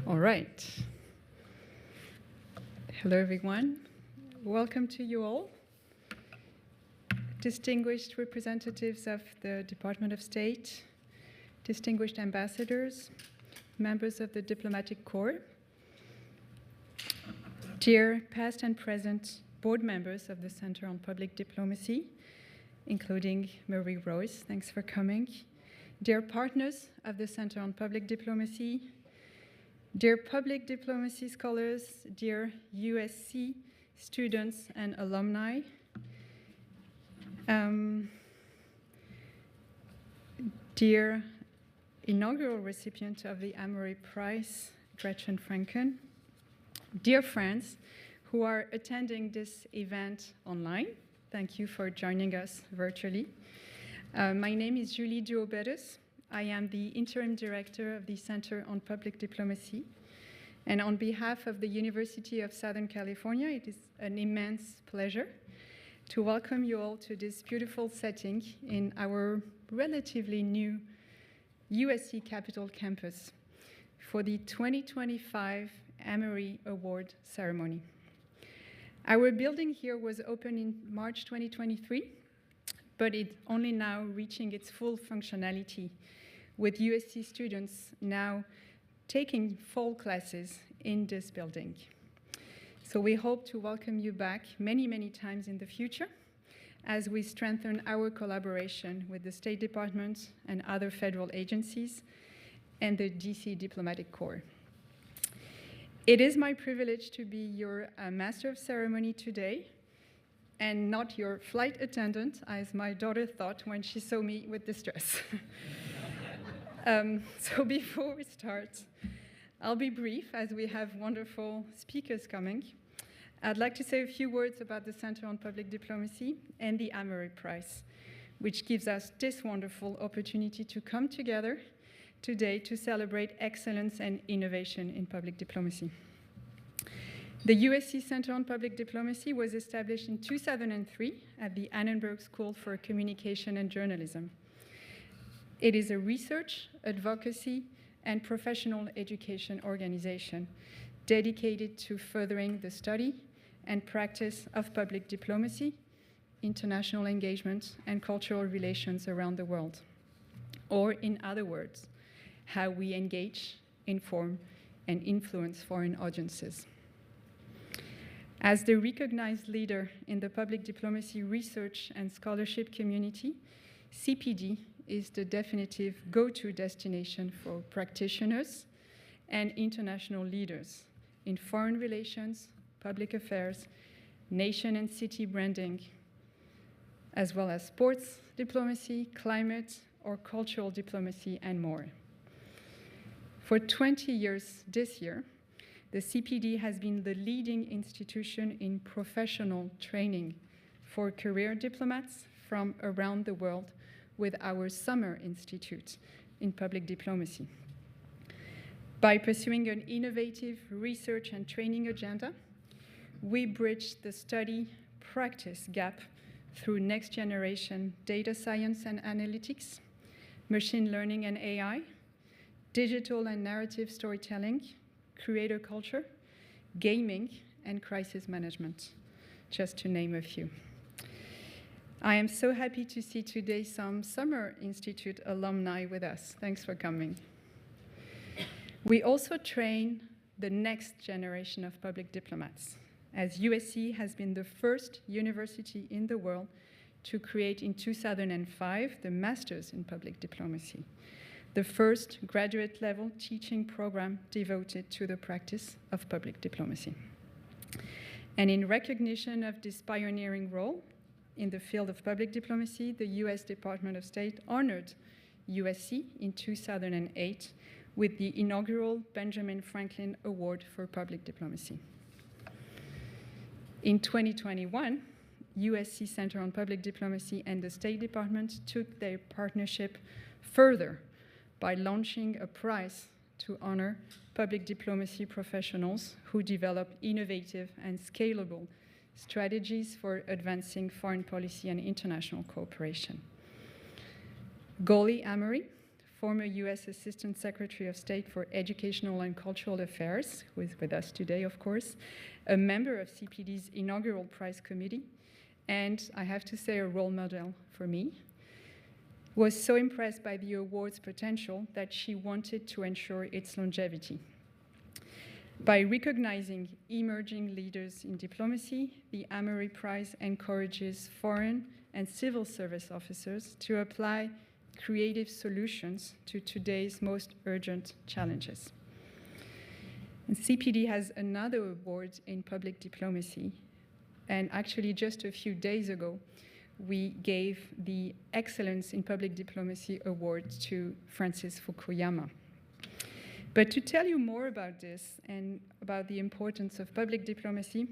All right. Hello, everyone. Welcome to you all. Distinguished representatives of the Department of State, distinguished ambassadors, members of the Diplomatic Corps, dear past and present board members of the Center on Public Diplomacy, including Ameri Royce, thanks for coming, dear partners of the Center on Public Diplomacy, dear public diplomacy scholars, dear USC students and alumni, dear inaugural recipient of the Ameri Prize, Gretchen Franken, dear friends who are attending this event online, thank you for joining us virtually. My name is Julie Duobedes. I am the Interim Director of the Center on Public Diplomacy. And on behalf of the University of Southern California, it is an immense pleasure to welcome you all to this beautiful setting in our relatively new USC Capitol campus for the 2025 Ameri Award ceremony. Our building here was opened in March 2023, but it's only now reaching its full functionality, with USC students now taking fall classes in this building. So we hope to welcome you back many, many times in the future as we strengthen our collaboration with the State Department and other federal agencies and the DC Diplomatic Corps. It is my privilege to be your Master of Ceremony today, and not your flight attendant, as my daughter thought when she saw me with this dress. So before we start, I'll be brief as we have wonderful speakers coming. I'd like to say a few words about the Center on Public Diplomacy and the Ameri Prize, which gives us this wonderful opportunity to come together today to celebrate excellence and innovation in public diplomacy. The USC Center on Public Diplomacy was established in 2003 at the Annenberg School for Communication and Journalism. It is a research, advocacy, and professional education organization dedicated to furthering the study and practice of public diplomacy, international engagement, and cultural relations around the world. Or in other words, how we engage, inform, and influence foreign audiences. As the recognized leader in the public diplomacy research and scholarship community, CPD is the definitive go-to destination for practitioners and international leaders in foreign relations, public affairs, nation and city branding, as well as sports diplomacy, climate, or cultural diplomacy, and more. For 20 years this year, the CPD has been the leading institution in professional training for career diplomats from around the world with our Summer Institute in Public Diplomacy. By pursuing an innovative research and training agenda, we bridge the study-practice gap through next-generation data science and analytics, machine learning and AI, digital and narrative storytelling, creator culture, gaming, and crisis management, just to name a few. I am so happy to see today some Summer Institute alumni with us. Thanks for coming. We also train the next generation of public diplomats, as USC has been the first university in the world to create in 2005 the Masters in Public Diplomacy, the first graduate-level teaching program devoted to the practice of public diplomacy. And in recognition of this pioneering role in the field of public diplomacy, the US Department of State honored USC in 2008 with the inaugural Benjamin Franklin Award for Public Diplomacy. In 2021, USC Center on Public Diplomacy and the State Department took their partnership further by launching a prize to honor public diplomacy professionals who develop innovative and scalable strategies for advancing foreign policy and international cooperation. Goli Ameri, former US Assistant Secretary of State for Educational and Cultural Affairs, who is with us today, of course, a member of CPD's inaugural prize committee, and I have to say a role model for me, was so impressed by the award's potential that she wanted to ensure its longevity. By recognizing emerging leaders in diplomacy, the Ameri Prize encourages foreign and civil service officers to apply creative solutions to today's most urgent challenges. And CPD has another award in public diplomacy, and actually just a few days ago, we gave the Excellence in Public Diplomacy Award to Francis Fukuyama. But to tell you more about this and about the importance of public diplomacy,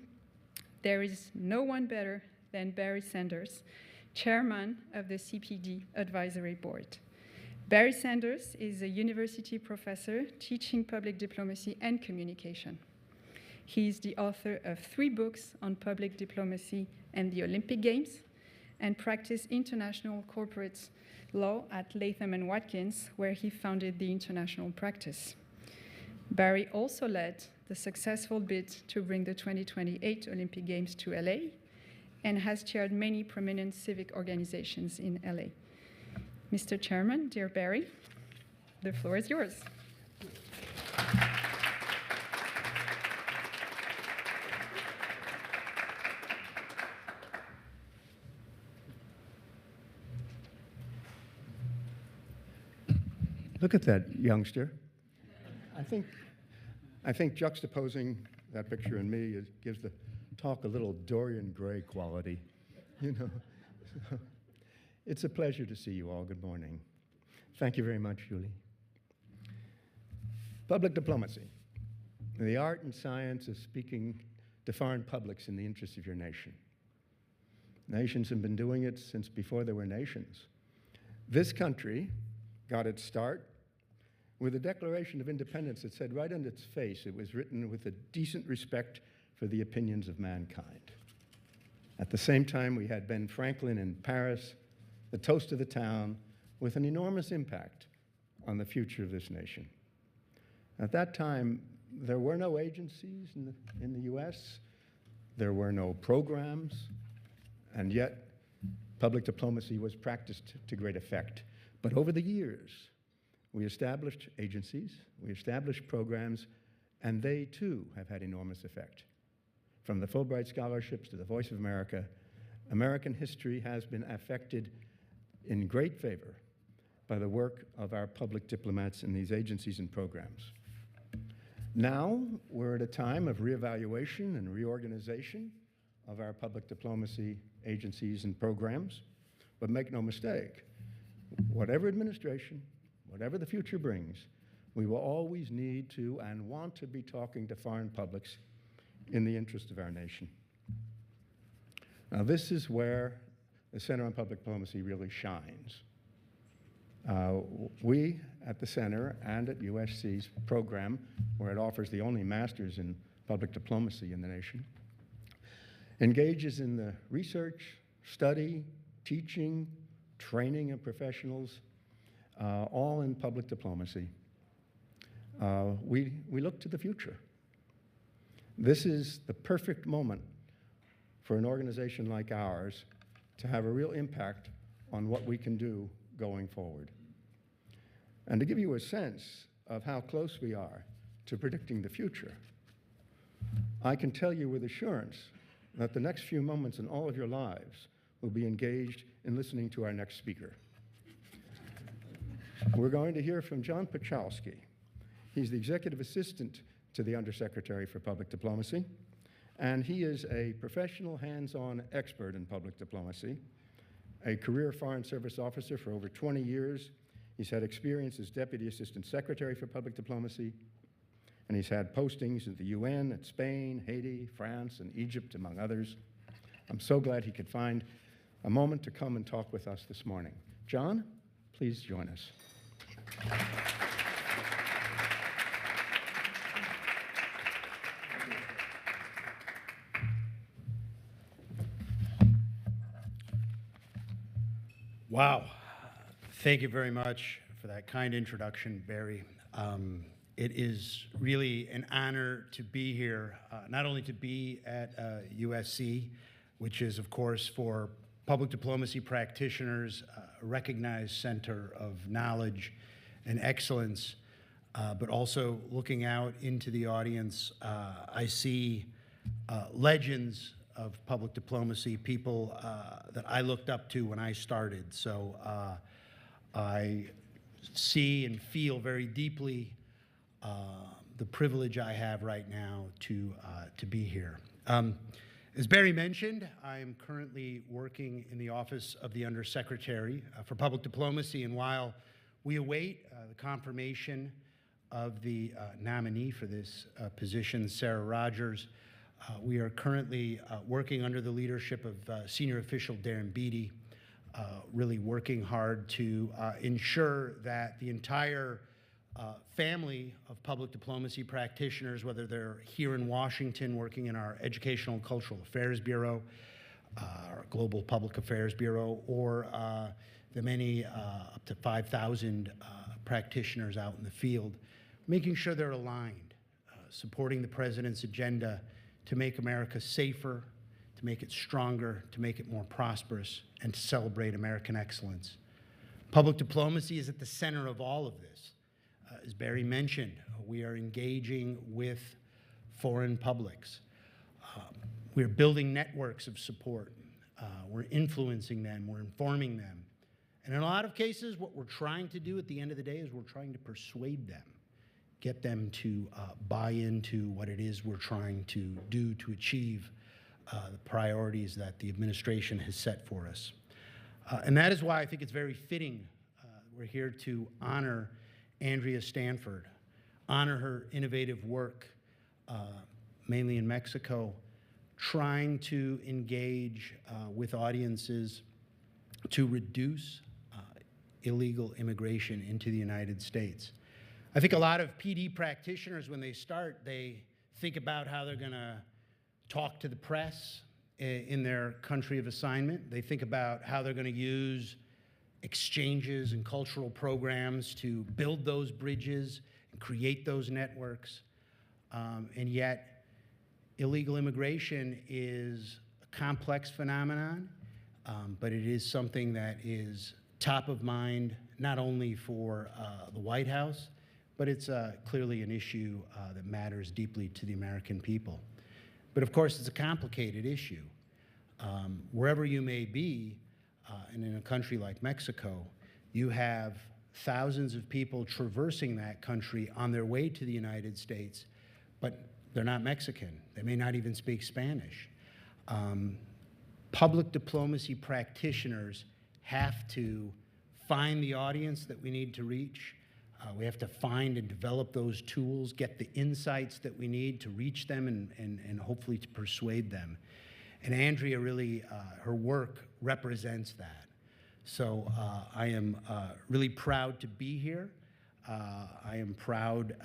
there is no one better than Barry Sanders, chairman of the CPD Advisory Board. Barry Sanders is a university professor teaching public diplomacy and communication. He is the author of 3 books on public diplomacy and the Olympic Games, and practiced international corporate law at Latham & Watkins, where he founded the international practice. Barry also led the successful bid to bring the 2028 Olympic Games to LA and has chaired many prominent civic organizations in LA. Mr. Chairman, dear Barry, the floor is yours. Look at that youngster. I think juxtaposing that picture and me gives the talk a little Dorian Gray quality, you know. It's a pleasure to see you all. Good morning. Thank you very much, Julie. Public diplomacy, the art and science of speaking to foreign publics in the interests of your nation. Nations have been doing it since before there were nations. This country got its start with a Declaration of Independence that said right on its face it was written with a decent respect for the opinions of mankind. At the same time, we had Ben Franklin in Paris, the toast of the town, with an enormous impact on the future of this nation. At that time, there were no agencies in the US, there were no programs, and yet public diplomacy was practiced to great effect. But over the years, we established agencies, we established programs, and they too have had enormous effect. From the Fulbright scholarships to the Voice of America, American history has been affected in great favor by the work of our public diplomats in these agencies and programs. Now, we're at a time of reevaluation and reorganization of our public diplomacy agencies and programs, but make no mistake, whatever administration, whatever the future brings, we will always need to and want to be talking to foreign publics in the interest of our nation. Now, this is where the Center on Public Diplomacy really shines. We at the Center and at USC's program, where it offers the only master's in public diplomacy in the nation, engages in the research, study, teaching, training of professionals, all in public diplomacy. We look to the future. This is the perfect moment for an organization like ours to have a real impact on what we can do going forward. And to give you a sense of how close we are to predicting the future, I can tell you with assurance that the next few moments in all of your lives will be engaged in listening to our next speaker. We're going to hear from John Pachowski. He's the executive assistant to the Undersecretary for Public Diplomacy, and he is a professional, hands-on expert in public diplomacy, a career Foreign Service officer for over 20 years. He's had experience as Deputy Assistant Secretary for Public Diplomacy, and he's had postings at the UN, at Spain, Haiti, France, and Egypt, among others. I'm so glad he could find a moment to come and talk with us this morning. John, please join us. Wow. Thank you very much for that kind introduction, Barry. It is really an honor to be here, not only to be at USC, which is, of course, for public diplomacy practitioners, a recognized center of knowledge and excellence, but also looking out into the audience, I see legends of public diplomacy, people that I looked up to when I started. So I see and feel very deeply the privilege I have right now to be here. As Barry mentioned, I am currently working in the Office of the Undersecretary for Public Diplomacy, and while we await the confirmation of the nominee for this position, Sarah Rogers, we are currently working under the leadership of senior official Darren Beatty, really working hard to ensure that the entire family of public diplomacy practitioners, whether they're here in Washington working in our Educational and Cultural Affairs Bureau, our Global Public Affairs Bureau, or the many up to 5,000 practitioners out in the field, making sure they're aligned, supporting the President's agenda to make America safer, to make it stronger, to make it more prosperous, and to celebrate American excellence. Public diplomacy is at the center of all of this. As Barry mentioned, we are engaging with foreign publics. We're building networks of support. We're influencing them, we're informing them. And in a lot of cases, what we're trying to do at the end of the day is we're trying to persuade them, get them to buy into what it is we're trying to do to achieve the priorities that the administration has set for us. And that is why I think it's very fitting we're here to honor Andrea Stanford, honor her innovative work, mainly in Mexico, trying to engage with audiences to reduce illegal immigration into the United States. I think a lot of PD practitioners, when they start, they think about how they're going to talk to the press in their country of assignment. They think about how they're going to use exchanges and cultural programs to build those bridges and create those networks. And yet, illegal immigration is a complex phenomenon, but it is something that is top of mind, not only for the White House, but it's clearly an issue that matters deeply to the American people. But of course, it's a complicated issue. Wherever you may be, and in a country like Mexico, you have thousands of people traversing that country on their way to the United States, but they're not Mexican. They may not even speak Spanish. Public diplomacy practitioners have to find the audience that we need to reach. We have to find and develop those tools, get the insights that we need to reach them and hopefully to persuade them. And Andrea really, her work represents that. So I am really proud to be here. I am proud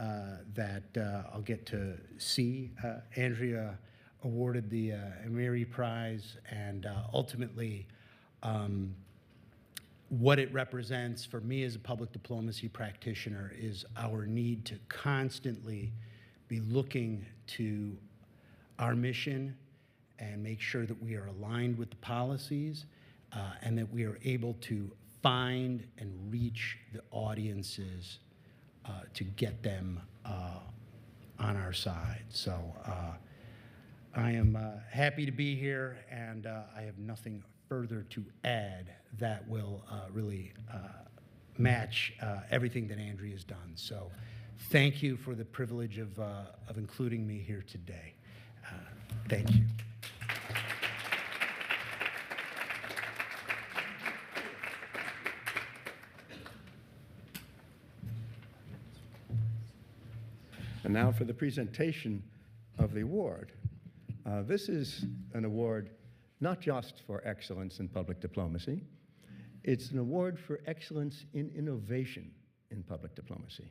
that I'll get to see Andrea awarded the Ameri Prize, and ultimately what it represents for me as a public diplomacy practitioner is our need to constantly be looking to our mission and make sure that we are aligned with the policies and that we are able to find and reach the audiences to get them on our side. So I am happy to be here, and I have nothing further to add that will really match everything that Andrea has done. So thank you for the privilege of including me here today. Thank you. And now for the presentation of the award. This is an award not just for excellence in public diplomacy, it's an award for excellence in innovation in public diplomacy.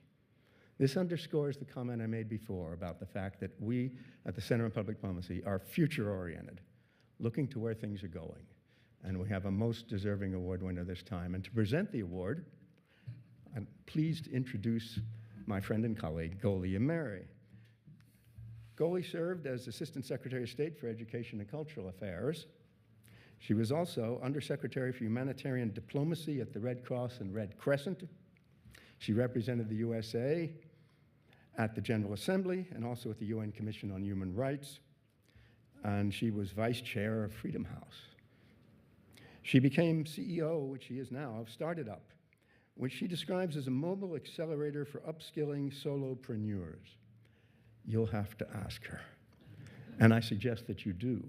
This underscores the comment I made before about the fact that we at the Center on Public Diplomacy are future-oriented, looking to where things are going. And we have a most deserving award winner this time. And to present the award, I'm pleased to introduce my friend and colleague, Goli Ameri. Goli served as Assistant Secretary of State for Education and Cultural Affairs. She was also Undersecretary for Humanitarian Diplomacy at the Red Cross and Red Crescent. She represented the USA at the General Assembly and also at the UN Commission on Human Rights. And she was Vice Chair of Freedom House. She became CEO, which she is now, of Started Up, which she describes as a mobile accelerator for upskilling solopreneurs. You'll have to ask her. And I suggest that you do.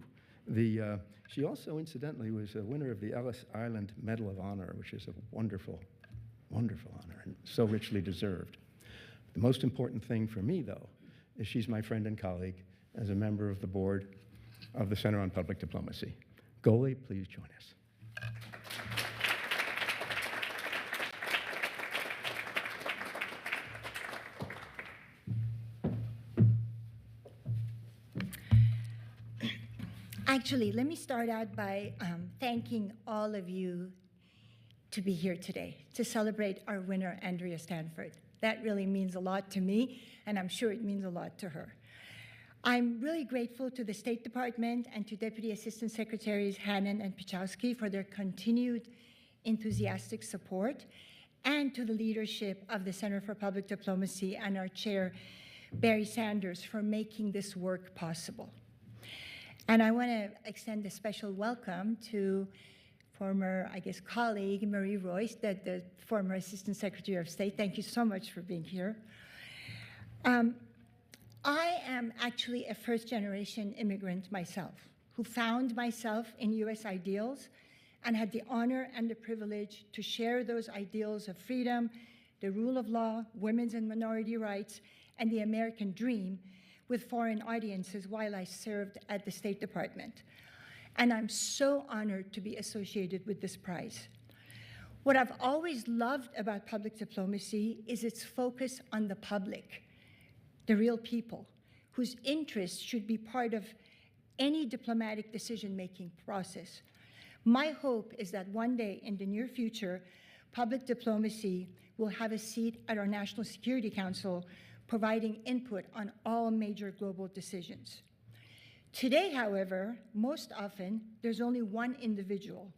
She also, incidentally, was a winner of the Ellis Island Medal of Honor, which is a wonderful, wonderful honor and so richly deserved. The most important thing for me, though, is she's my friend and colleague as a member of the board of the Center on Public Diplomacy. Goli, please join us. Actually, let me start out by thanking all of you to be here today to celebrate our winner, Andrea Stanford. That really means a lot to me, and I'm sure it means a lot to her. I'm really grateful to the State Department and to Deputy Assistant Secretaries Hannan and Pichowski for their continued enthusiastic support, and to the leadership of the Center for Public Diplomacy and our chair, Barry Sanders, for making this work possible. And I want to extend a special welcome to former, colleague Marie Royce, the former Assistant Secretary of State. Thank you so much for being here. I am actually a first-generation immigrant myself, who found myself in U.S. ideals and had the honor and the privilege to share those ideals of freedom, the rule of law, women's and minority rights, and the American dream with foreign audiences while I served at the State Department. And I'm so honored to be associated with this prize. What I've always loved about public diplomacy is its focus on the public, the real people, whose interests should be part of any diplomatic decision-making process. My hope is that one day in the near future, public diplomacy will have a seat at our National Security Council, providing input on all major global decisions. Today, however, most often, there's only one individual,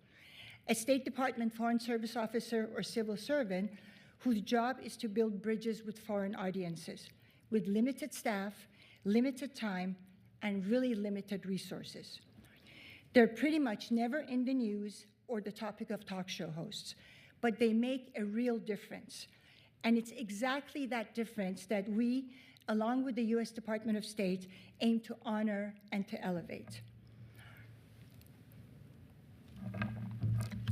a State Department Foreign Service officer or civil servant whose job is to build bridges with foreign audiences, with limited staff, limited time, and really limited resources. They're pretty much never in the news or the topic of talk show hosts, but they make a real difference. And it's exactly that difference that we, along with the U.S. Department of State, aim to honor and to elevate.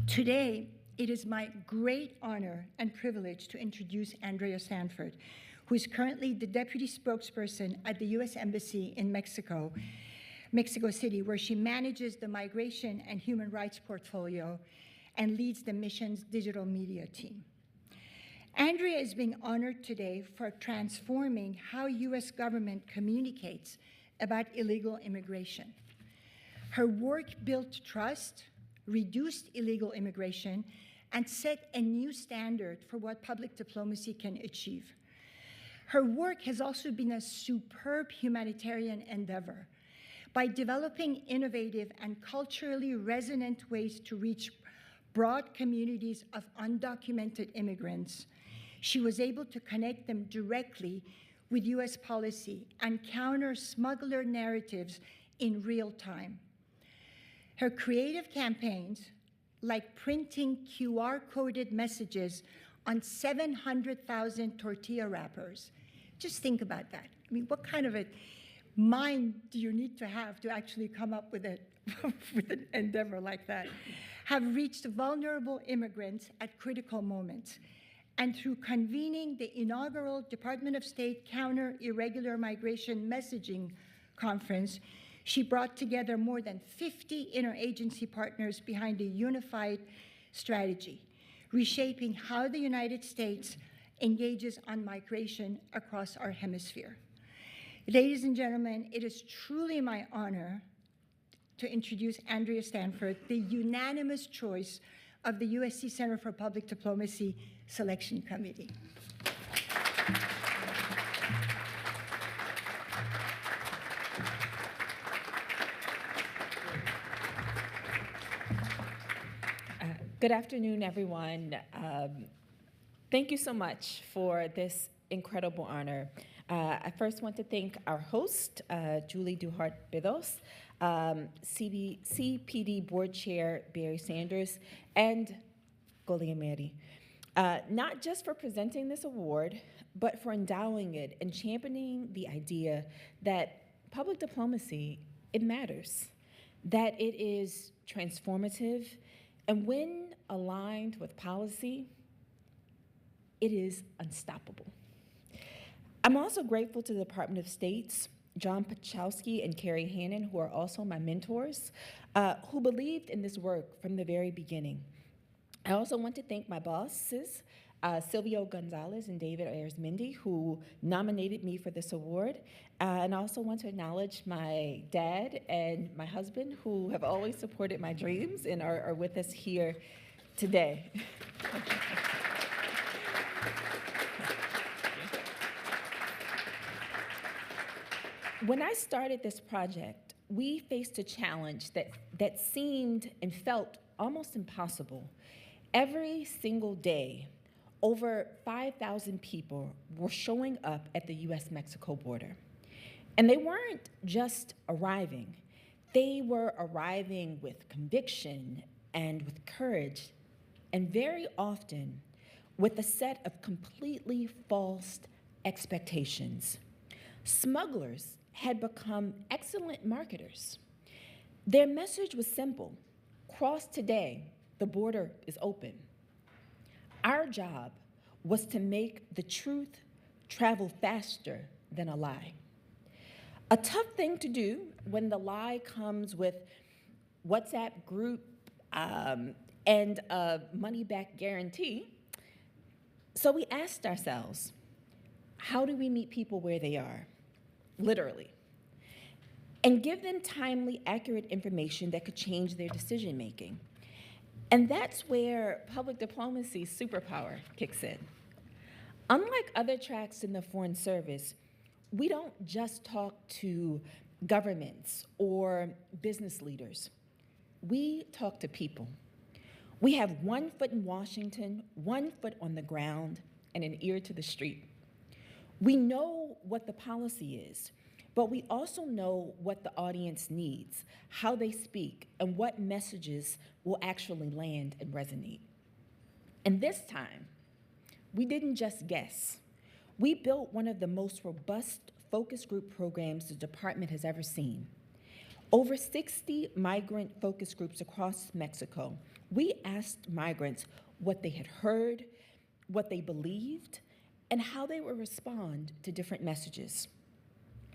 Today, it is my great honor and privilege to introduce Andrea Stanford, who is currently the deputy spokesperson at the U.S. Embassy in Mexico City, where she manages the migration and human rights portfolio and leads the mission's digital media team. Andrea is being honored today for transforming how U.S. government communicates about illegal immigration. Her work built trust, reduced illegal immigration, and set a new standard for what public diplomacy can achieve. Her work has also been a superb humanitarian endeavor. By developing innovative and culturally resonant ways to reach broad communities of undocumented immigrants, she was able to connect them directly with U.S. policy and counter smuggler narratives in real time. Her creative campaigns, like printing QR-coded messages on 700,000 tortilla wrappers, just think about that. I mean, what kind of a mind do you need to have to actually come up with with an endeavor like that, have reached vulnerable immigrants at critical moments. And through convening the inaugural Department of State Counter Irregular Migration Messaging Conference, she brought together more than 50 interagency partners behind a unified strategy, reshaping how the United States engages on migration across our hemisphere. Ladies and gentlemen, it is truly my honor to introduce Andrea Stanford, the unanimous choice of the USC Center for Public Diplomacy Selection Committee. Good afternoon, everyone. Thank you so much for this incredible honor. I first want to thank our host, Julie Duhart-Bedos, CPD Board Chair Barry Sanders, and Ameri, not just for presenting this award, but for endowing it and championing the idea that public diplomacy, it matters, that it is transformative, and when aligned with policy, it is unstoppable. I'm also grateful to the Department of State's John Pachowski and Carrie Hannon, who are also my mentors, who believed in this work from the very beginning. I also want to thank my bosses, Silvio Gonzalez and David Ayers-Mindy, who nominated me for this award. And I also want to acknowledge my dad and my husband, who have always supported my dreams and are with us here today. When I started this project, we faced a challenge that seemed and felt almost impossible. Every single day, over 5,000 people were showing up at the US-Mexico border. And they weren't just arriving. They were arriving with conviction and with courage, and very often with a set of completely false expectations. Smugglers had become excellent marketers. Their message was simple: cross today, the border is open. Our job was to make the truth travel faster than a lie. A tough thing to do when the lie comes with WhatsApp group and a money-back guarantee. So we asked ourselves, how do we meet people where they are, literally, and give them timely, accurate information that could change their decision-making? And that's where public diplomacy's superpower kicks in. Unlike other tracks in the Foreign Service, we don't just talk to governments or business leaders. We talk to people. We have 1 foot in Washington, 1 foot on the ground, and an ear to the street. We know what the policy is, but we also know what the audience needs, how they speak, and what messages will actually land and resonate. And this time, we didn't just guess. We built one of the most robust focus group programs the department has ever seen. Over 60 migrant focus groups across Mexico. We asked migrants what they had heard, what they believed, and how they would respond to different messages.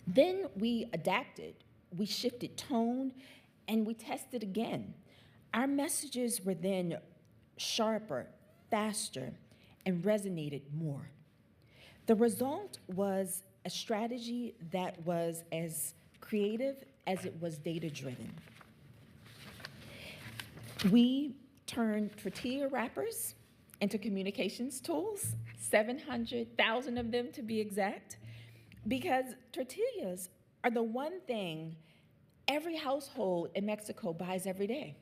Then we adapted, we shifted tone, and we tested again. Our messages were then sharper, faster, and resonated more. The result was a strategy that was as creative as it was data-driven. We turned tortilla wrappers into communications tools, 700,000 of them to be exact, because tortillas are the one thing every household in Mexico buys every day.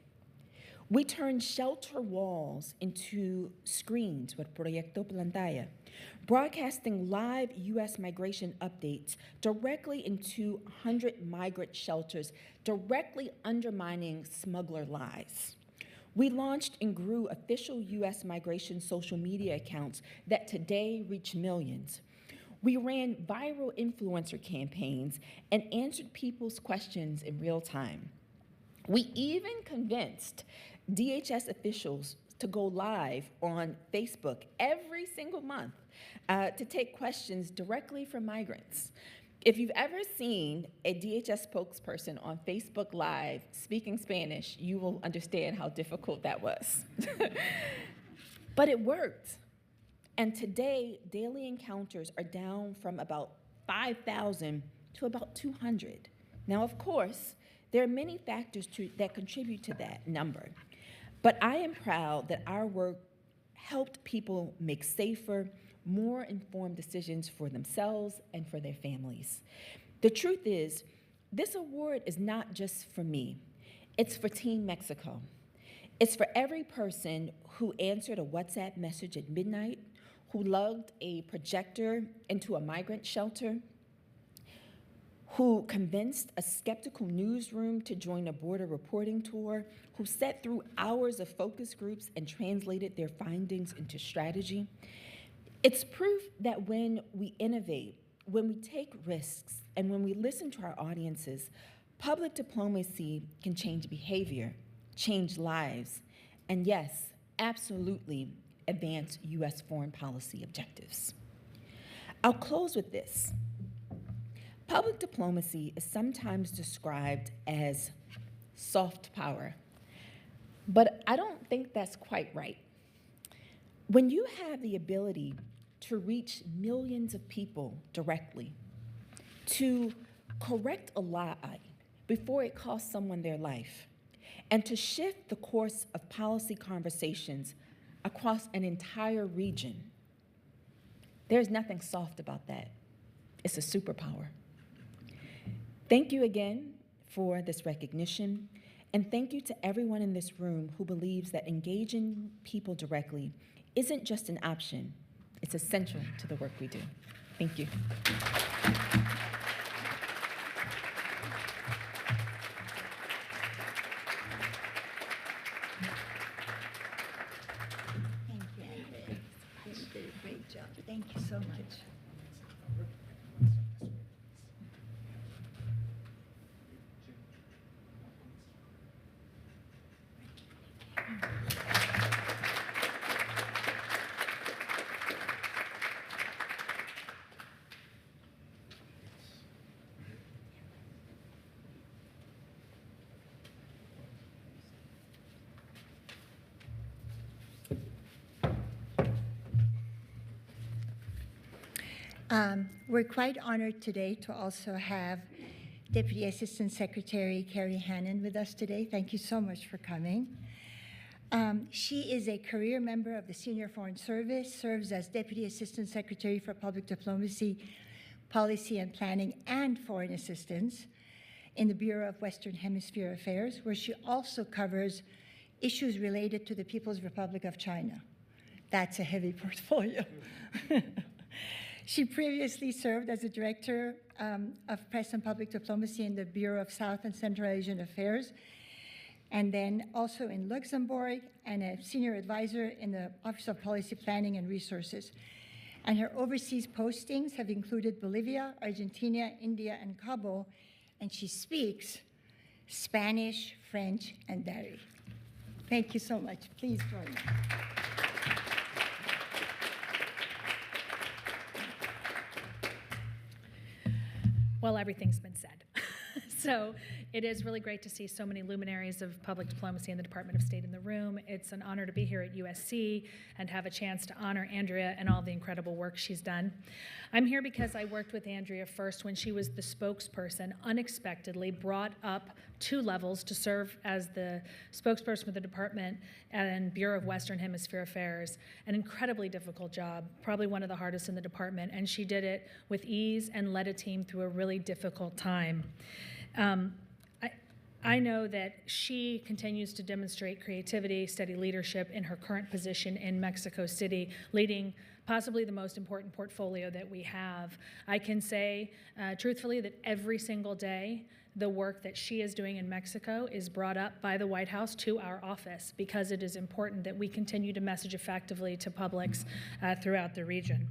We turned shelter walls into screens with Proyecto Pantalla, broadcasting live U.S. migration updates directly into 100 migrant shelters, directly undermining smuggler lies. We launched and grew official U.S. migration social media accounts that today reach millions. We ran viral influencer campaigns and answered people's questions in real time. We even convinced DHS officials to go live on Facebook every single month to take questions directly from migrants. If you've ever seen a DHS spokesperson on Facebook Live speaking Spanish, you will understand how difficult that was. But it worked. And today, daily encounters are down from about 5,000 to about 200. Now, of course, there are many factors that contribute to that number. But I am proud that our work helped people make safer, more informed decisions for themselves and for their families. The truth is, this award is not just for me. It's for Team Mexico. It's for every person who answered a WhatsApp message at midnight, who lugged a projector into a migrant shelter, who convinced a skeptical newsroom to join a border reporting tour, who sat through hours of focus groups and translated their findings into strategy. It's proof that when we innovate, when we take risks, and when we listen to our audiences, public diplomacy can change behavior, change lives, and yes, absolutely advance U.S. foreign policy objectives. I'll close with this. Public diplomacy is sometimes described as soft power, but I don't think that's quite right. When you have the ability to reach millions of people directly, to correct a lie before it costs someone their life, and to shift the course of policy conversations across an entire region, there's nothing soft about that. It's a superpower. Thank you again for this recognition, and thank you to everyone in this room who believes that engaging people directly isn't just an option, it's essential to the work we do. Thank you. Thank you, Andrea. You did a great job. Thank you so much. We're quite honored today to also have Deputy Assistant Secretary Carrie Hannon with us today. Thank you so much for coming. She is a career member of the Senior Foreign Service, serves as Deputy Assistant Secretary for Public Diplomacy, Policy and Planning, and Foreign Assistance in the Bureau of Western Hemisphere Affairs, where she also covers issues related to the People's Republic of China. That's a heavy portfolio. She previously served as the Director of Press and Public Diplomacy in the Bureau of South and Central Asian Affairs, and then also in Luxembourg, and a Senior Advisor in the Office of Policy Planning and Resources. And her overseas postings have included Bolivia, Argentina, India, and Kabul, and she speaks Spanish, French, and Dari. Thank you so much. Please join me. Well, everything's been said. So it is really great to see so many luminaries of public diplomacy in the Department of State in the room. It's an honor to be here at USC and have a chance to honor Andrea and all the incredible work she's done. I'm here because I worked with Andrea first when she was the spokesperson, unexpectedly brought up 2 levels to serve as the spokesperson for the Department and Bureau of Western Hemisphere Affairs. An incredibly difficult job, probably one of the hardest in the department, and she did it with ease and led a team through a really difficult time. I know that she continues to demonstrate creativity, steady leadership in her current position in Mexico City, leading possibly the most important portfolio that we have. I can say truthfully that every single day, the work that she is doing in Mexico is brought up by the White House to our office because it is important that we continue to message effectively to publics throughout the region.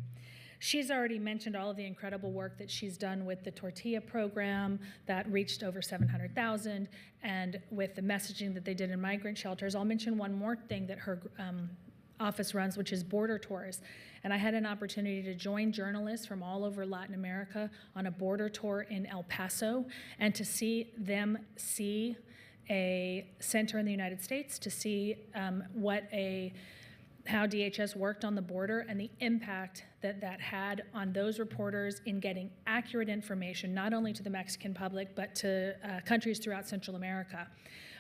She's already mentioned all of the incredible work that she's done with the tortilla program that reached over 700,000 and with the messaging that they did in migrant shelters. I'll mention one more thing that her office runs, which is border tours. And I had an opportunity to join journalists from all over Latin America on a border tour in El Paso and to see them see a center in the United States, to see how DHS worked on the border and the impact that that had on those reporters in getting accurate information, not only to the Mexican public, but to countries throughout Central America.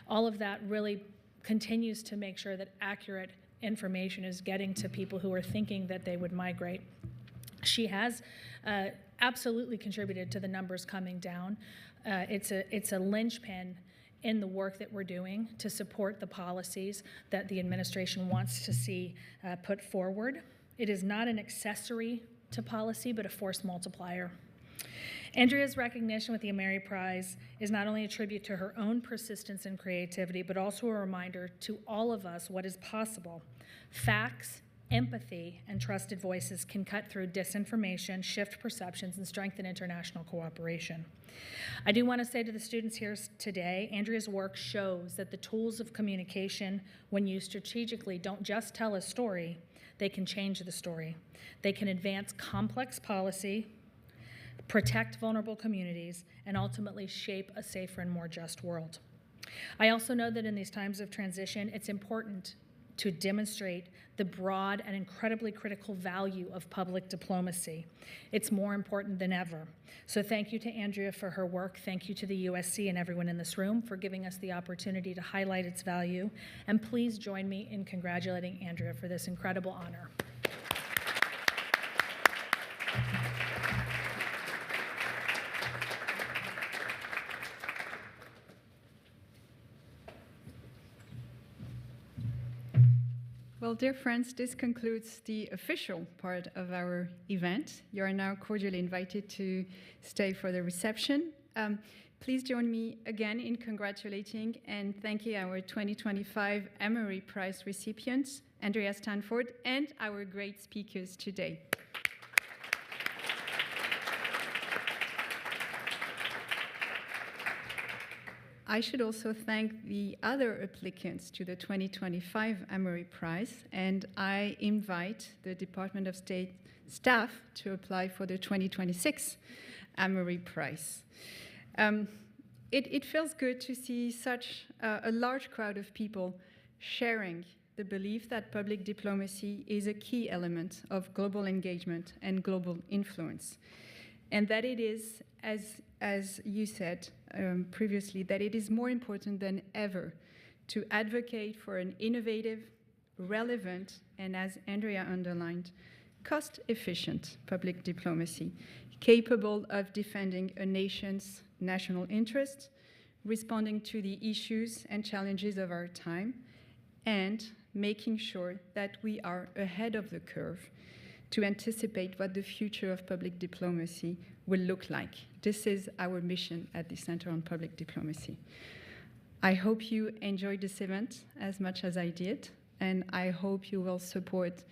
All of that really continues to make sure that accurate information is getting to people who are thinking that they would migrate. She has absolutely contributed to the numbers coming down. It's a linchpin in the work that we're doing to support the policies that the administration wants to see put forward. It is not an accessory to policy, but a force multiplier. Andrea's recognition with the Ameri Prize is not only a tribute to her own persistence and creativity, but also a reminder to all of us what is possible. Facts, empathy, and trusted voices can cut through disinformation, shift perceptions, and strengthen international cooperation. I do want to say to the students here today, Andrea's work shows that the tools of communication, when used strategically, don't just tell a story, they can change the story. They can advance complex policy, protect vulnerable communities, and ultimately shape a safer and more just world. I also know that in these times of transition, it's important to demonstrate the broad and incredibly critical value of public diplomacy. It's more important than ever. So thank you to Andrea for her work. Thank you to the USC and everyone in this room for giving us the opportunity to highlight its value. And please join me in congratulating Andrea for this incredible honor. Well, dear friends, this concludes the official part of our event. You are now cordially invited to stay for the reception. Please join me again in congratulating and thanking our 2025 Ameri Prize recipients, Andrea Stanford, and our great speakers today. I should also thank the other applicants to the 2025 Ameri Prize, and I invite the Department of State staff to apply for the 2026 Ameri Prize. It feels good to see such a large crowd of people sharing the belief that public diplomacy is a key element of global engagement and global influence, and that it is, as you said previously, that it is more important than ever to advocate for an innovative, relevant, and as Andrea underlined, cost-efficient public diplomacy, capable of defending a nation's national interests, responding to the issues and challenges of our time, and making sure that we are ahead of the curve to anticipate what the future of public diplomacy will look like. This is our mission at the Center on Public Diplomacy. I hope you enjoyed this event as much as I did, and I hope you will support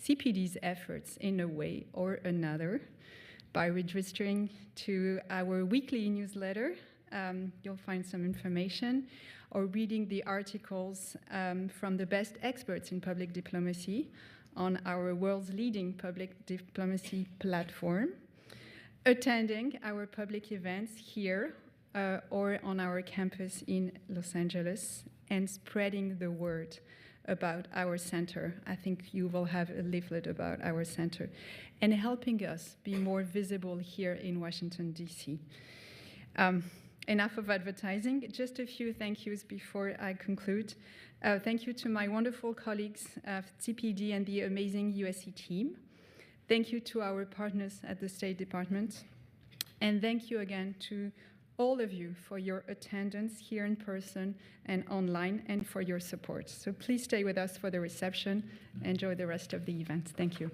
CPD's efforts in a way or another by registering to our weekly newsletter. You'll find some information, or reading the articles from the best experts in public diplomacy on our world's leading public diplomacy platform, attending our public events here or on our campus in Los Angeles, and spreading the word about our center. I think you will have a leaflet about our center, and helping us be more visible here in Washington, D.C. Enough of advertising. Just a few thank yous before I conclude. Thank you to my wonderful colleagues at CPD and the amazing USC team. Thank you to our partners at the State Department. And thank you again to all of you for your attendance here in person and online, and for your support. So please stay with us for the reception. Enjoy the rest of the event. Thank you.